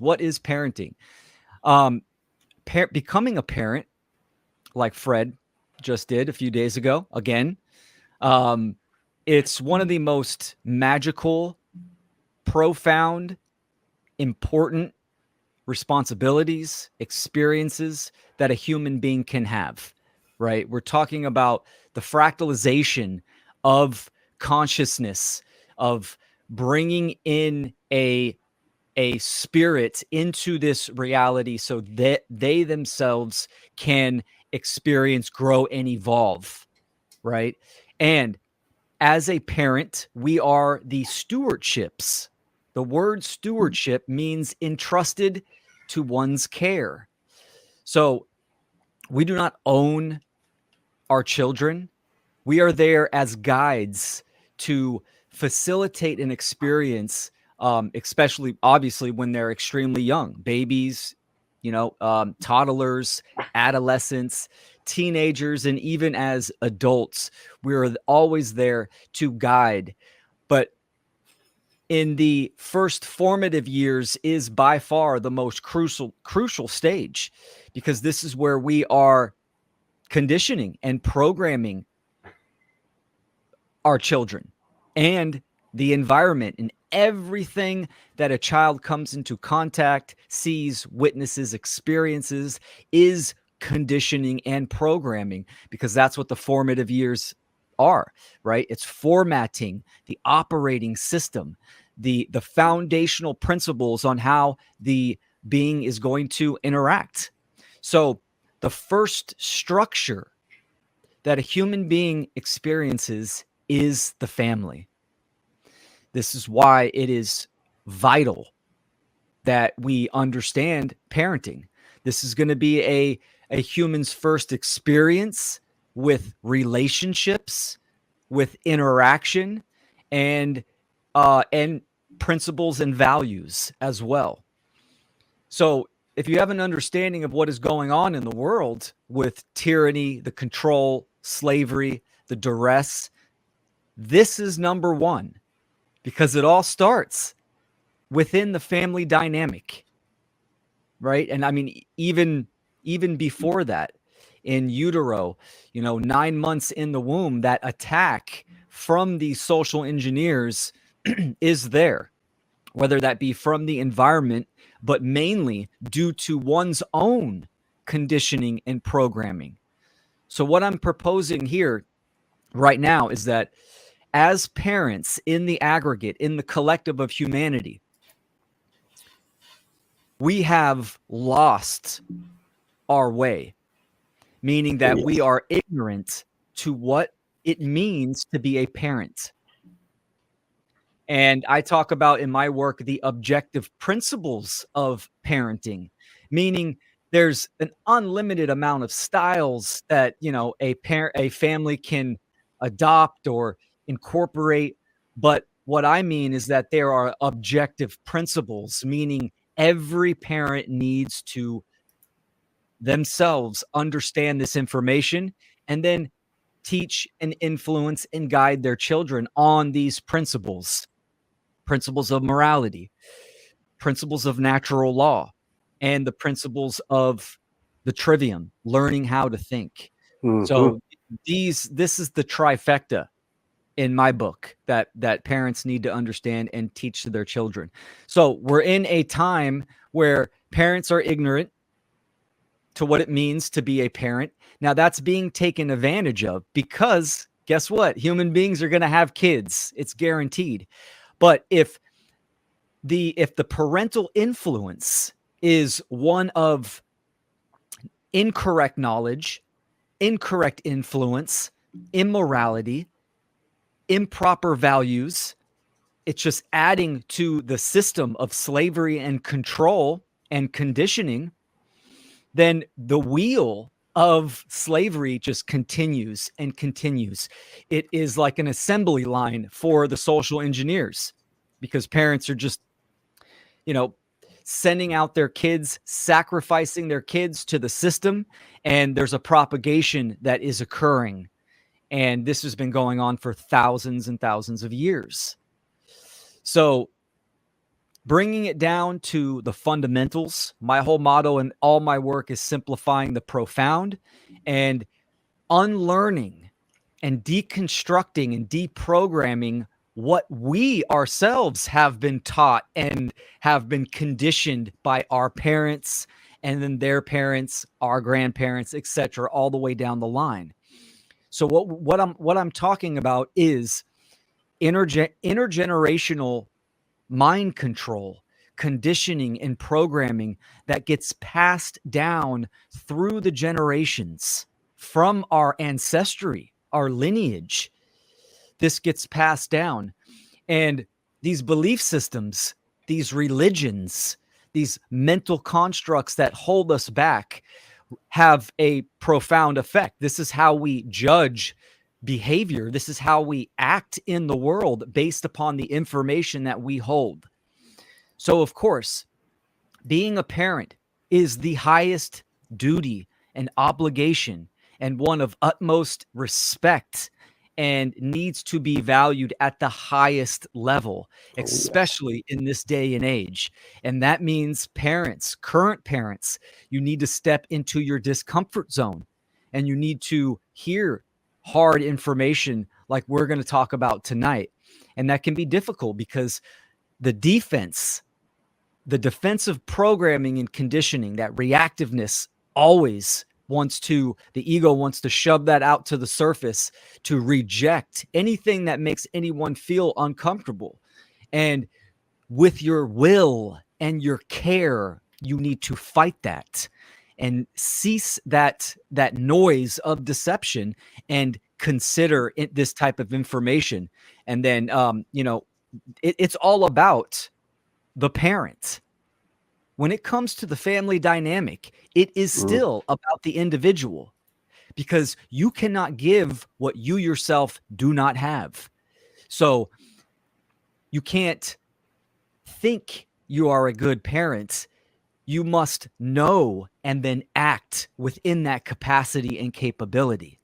What is parenting? Becoming a parent, like Fred just did a few days ago, again, it's one of the most magical, profound, important responsibilities, experiences that a human being can have, right? We're talking about the fractalization of consciousness, of bringing in a spirit into this reality so that they themselves can experience, grow, and evolve, right? And as a parent, we are the stewardships. The word stewardship means entrusted to one's care. So we do not own our children. We are there as guides to facilitate an experience, especially obviously when they're extremely young, babies, toddlers, adolescents, teenagers, and even as adults, we're always there to guide. But in the first formative years is by far the most crucial stage, because this is where we are conditioning and programming our children and the environment and everything that a child comes into contact, sees, witnesses, experiences is conditioning and programming, because that's what the formative years are, right? It's formatting the operating system, the foundational principles on how the being is going to interact. So the first structure that a human being experiences is the family. This is why it is vital that we understand parenting. This is going to be a human's first experience with relationships, with interaction, and principles and values as well. So if you have an understanding of what is going on in the world with tyranny, the control, slavery, the duress, this is number one, because it all starts within the family dynamic, right? And I mean, even before that, in utero, 9 months in the womb, that attack from these social engineers is there, whether that be from the environment, but mainly due to one's own conditioning and programming. So what I'm proposing here right now is that as parents, in the aggregate, in the collective of humanity, we have lost our way, meaning that we are ignorant to what it means to be a parent. And I talk about in my work the objective principles of parenting, meaning there's an unlimited amount of styles that, a family can adopt or incorporate. But what I mean is that there are objective principles, meaning every parent needs to themselves understand this information and then teach and influence and guide their children on these principles of morality, principles of natural law, and the principles of the trivium, learning how to think. Mm-hmm. So this is the trifecta in my book that parents need to understand and teach to their children. So we're in a time where parents are ignorant to what it means to be a parent. Now that's being taken advantage of, because guess what? Human beings are going to have kids. It's guaranteed. But if the parental influence is one of incorrect knowledge, incorrect influence, immorality, improper values, it's just adding to the system of slavery and control and conditioning, then the wheel of slavery just continues and continues. It is like an assembly line for the social engineers, because parents are just, sending out their kids, sacrificing their kids to the system, and there's a propagation that is occurring. And this has been going on for thousands and thousands of years. So bringing it down to the fundamentals. My whole motto and all my work is simplifying the profound and unlearning and deconstructing and deprogramming what we ourselves have been taught and have been conditioned by our parents and then their parents, our grandparents, etc., all the way down the line. So what I'm talking about is intergenerational mind control, conditioning, and programming that gets passed down through the generations from our ancestry, our lineage. This gets passed down. And these belief systems, these religions, these mental constructs that hold us back have a profound effect. This is how we judge behavior. This is how we act in the world based upon the information that we hold. So, of course, being a parent is the highest duty and obligation and one of utmost respect and needs to be valued at the highest level, especially in this day and age. And that means parents, current parents, you need to step into your discomfort zone and you need to hear hard information like we're going to talk about tonight. And that can be difficult because the defensive programming and conditioning, that reactiveness always the ego wants to shove that out to the surface to reject anything that makes anyone feel uncomfortable. And with your will and your care, you need to fight that and cease that noise of deception and consider this type of information. And then, it's all about the parent. When it comes to the family dynamic, it is still about the individual because you cannot give what you yourself do not have. So you can't think you are a good parent. You must know and then act within that capacity and capability.